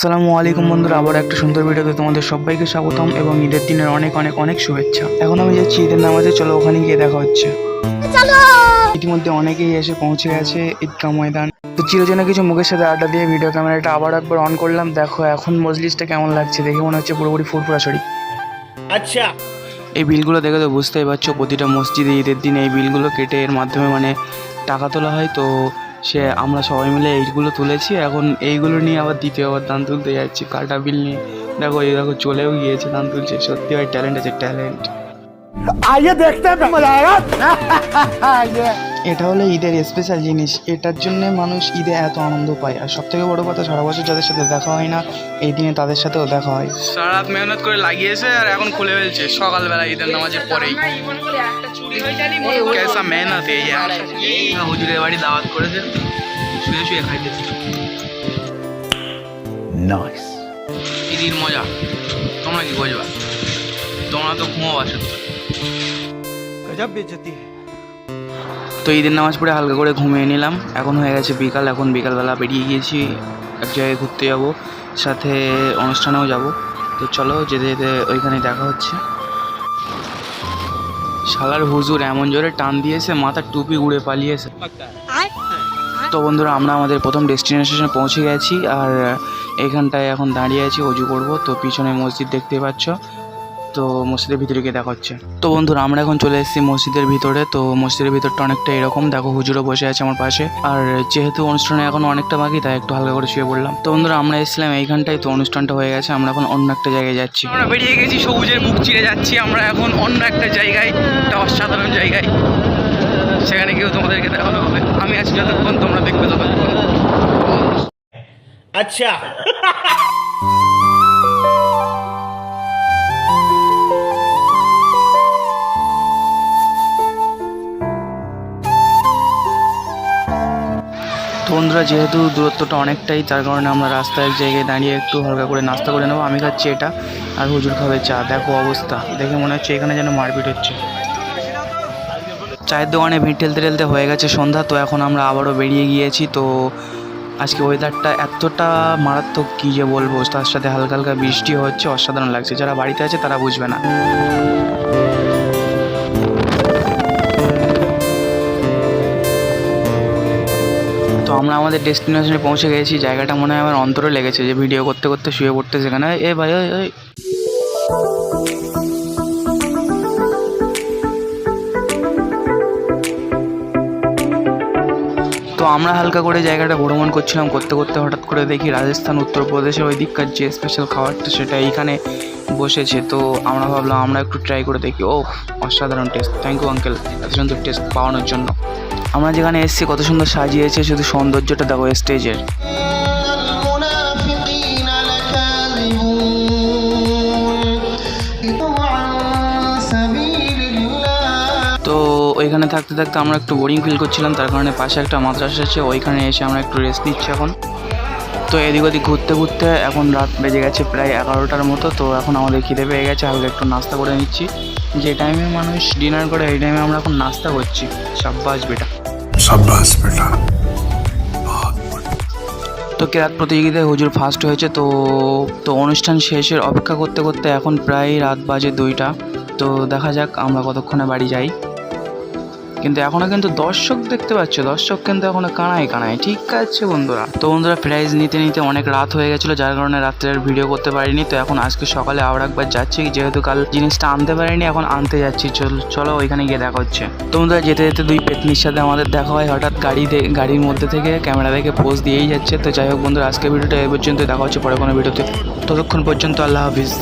আসসালামু আলাইকুম বন্ধুরা, আবার একটা সুন্দর ভিডিওতে তোমাদের সবাইকে স্বাগতম এবং ঈদের দিনের অনেক অনেক অনেক শুভেচ্ছা। এখন আমি যাচ্ছি ঈদের নামাজে, চলো ওখানে গিয়ে দেখা হচ্ছে। ইতিমধ্যে অনেকেই এসে পৌঁছে গেছে ঈদগাহ ময়দান। তো চিরজনে কিছু মুখের সাথে আড্ডা দিয়ে ভিডিও ক্যামেরাটা আবার একবার অন করলাম। দেখো এখন মজলিসটা কেমন লাগছে, দেখে মনে হচ্ছে পুরোপুরি ফুরফুরা শরীর। আচ্ছা, এই বিলগুলো দেখে তো বুঝতেই পারছো, প্রতিটা মসজিদে ঈদের দিন এই বিলগুলো কেটে এর মাধ্যমে টাকা তোলা হয়। তো আমরা সবাই মিলে এইগুলো তুলেছি, এখন এইগুলো নিয়ে আবার দ্বিতীয়বার দান তুলতে যাচ্ছি কাটা বিল নিয়ে। দেখো চলেও গিয়েছে, দান তুলছে। সত্যি ভাই ট্যালেন্ট আছে, ট্যালেন্ট। आइए देखते हैं मजा आएगा। এটা হলো ঈদের স্পেশাল জিনিস, এটার জন্য মানুষ ঈদে এত আনন্দ পায়। আর সব থেকে বড় কথা, সারা বছর যাদের সাথে দেখা হয় না, এই দিনে তাদের সাথেও দেখা হয়। সারা রাত মেহনত করে লাগিয়েছে আর এখন খুলে ফেলছে সকালবেলা ঈদের নামাজের পরেই। কেসা মেহনত হুজুরের বাড়ি দাওয়াত করেছে, শুয়ে শুয়ে খাইতেছে। नाइस। ঈদের মজা তোমরা কি বুঝবা? তোমরা তো ঘুমো বাসো। गजब बेइज्जती है। তো ঈদের নামাজ পড়ে হালকা করে ঘুমিয়ে নিলাম। এখন হয়ে গেছে বিকাল, এখন বিকালবেলা বেরিয়ে গিয়েছি এক জায়গায় ঘুরতে যাব, সাথে অনুষ্ঠানেও যাব। তো চলো যেতে যেতে ওইখানে দেখা হচ্ছে। শালার হুজুর এমন জোরে টান দিয়েছে, মাথার টুপি উড়ে পালিয়েছে। তো বন্ধুরা, আমরা আমাদের প্রথম ডেস্টিনেশনে পৌঁছে গেছি আর এইখানটায় এখন দাঁড়িয়ে আছি, অজু করব। তো পিছনে মসজিদ দেখতে পাচ্ছ, তো মসজিদের ভিতরে গিয়ে দেখা হচ্ছে। তো বন্ধুরা, আমরা এখন চলে এসেছি মসজিদের ভিতরে। তো মসজিদের ভিতরটা অনেকটা এরকম, দেখো হুজুরও বসে আছে আমার পাশে। আর যেহেতু অনুষ্ঠানে এখন অনেকটা বাকি, তাই একটু হালকা করে শুয়ে পড়লাম। তো বন্ধুরা, আমরা এসেছিলাম এইখানটায়, তো অনুষ্ঠানটা হয়ে গেছে, আমরা এখন অন্য একটা জায়গায় যাচ্ছি। আমরা বেরিয়ে গেছি, সবুজের মুখ চিরে যাচ্ছি আমরা এখন অন্য একটা জায়গায়, একটা অসাধারণ জায়গায়। সেখানে গিয়েও তোমাদেরকে দেখানো হবে। আমি আছি যতক্ষণ, তোমরা দেখবে ততক্ষণ। अच्छा, তো বন্ধুরা, যেহেতু দূরত্বটা অনেকটাই, তার কারণে আমরা রাস্তায় এক জায়গায় দাঁড়িয়ে একটু হালকা করে নাস্তা করে নেবো। আমি খাচ্ছি এটা আর হুজুর খাবে চা। দেখো অবস্থা দেখে মনে হচ্ছে এখানে যেন মারপিট হচ্ছে। চায়ের দোকানে ভিড় ঠেলতে ঠেলতে হয়ে গেছে সন্ধ্যা। তো এখন আমরা আবারও বেরিয়ে গিয়েছি। তো আজকে ওয়েদারটা এতটা মারাত্মক, কী যে বলবো, তার সাথে হালকা হালকা বৃষ্টি হচ্ছে, অসাধারণ লাগছে। যারা বাড়িতে আছে তারা বুঝবে না। তো আমরা আমাদের ডেস্টিনেশনে পৌঁছে গেছি। জায়গাটা মনে হয় আমার অন্তরে লেগেছে, যে ভিডিও করতে করতে শুয়ে পড়তে সেখানে। এ ভাই ওই তো আমরা হালকা করে জায়গাটা ভ্রমণ করছিলাম, করতে করতে হঠাৎ করে দেখি রাজস্থান উত্তরপ্রদেশের ওই দিককার যে স্পেশাল খাবারটা সেটা এইখানে বসেছে। তো আমরা ভাবলাম আমরা একটু ট্রাই করে দেখি। ও অসাধারণ টেস্ট, থ্যাংক ইউ আঙ্কেল এত সুন্দর টেস্ট পাওয়ানোর জন্য। আমরা যেখানে এসেছি কত সুন্দর সাজিয়েছে, শুধু সৌন্দর্যটা দেখো স্টেজের। তো ওইখানে থাকতে থাকতে আমরা একটু বোরিং ফিল করছিলাম, তার কারণে পাশে একটা মাদ্রাসা আছে, ওইখানে এসে আমরা একটু রেস্ট নিচ্ছি এখন। তো এদিক ওদিক ঘুরতে ঘুরতে এখন রাত বেজে গেছে প্রায় 11টার মতো। তো এখন আমাদের খিদে পেয়ে গেছে, হালকা একটু নাস্তা করে নিচ্ছি। যে টাইমে মানুষ ডিনার করে, এই টাইমে আমরা এখন নাস্তা করছি। সাব্বাস বেটা, शाबाश बेटा। তো কেরাত প্রতিযোগিতায় হুজুর ফার্স্ট হয়েছে। তো অনুষ্ঠান শেষের অপেক্ষা করতে করতে এখন প্রায় রাত বাজে 2টা। তো দেখা যাক আমরা কতক্ষণে বাড়ি যাই। কিন্তু এখনও কিন্তু দর্শক দেখতে পাচ্ছ, দর্শক কিন্তু এখনও কানায়। ঠিক আছে বন্ধুরা। তো বন্ধুরা, প্রাইজ নিতে নিতে অনেক রাত হয়ে গেছিলো, যার কারণে রাত্রে আর ভিডিও করতে পারিনি। তো এখন আজকে সকালে আবার একবার যাচ্ছি, যেহেতু কাল জিনিসটা আনতে পারিনি, এখন আনতে যাচ্ছি। চলো ওইখানে গিয়ে দেখা হচ্ছে। তো বন্ধুরা, যেতে যেতে দুই পেতনির সাথে আমাদের দেখা হয় হঠাৎ গাড়ির মধ্যে থেকে। ক্যামেরা দেখে পোজ দিয়েই যাচ্ছে। তো যাই হোক বন্ধুরা, আজকে ভিডিওটা এই পর্যন্ত, দেখা হচ্ছে পরে কোনো ভিডিওতে। ততক্ষণ পর্যন্ত আল্লাহ হাফিজ।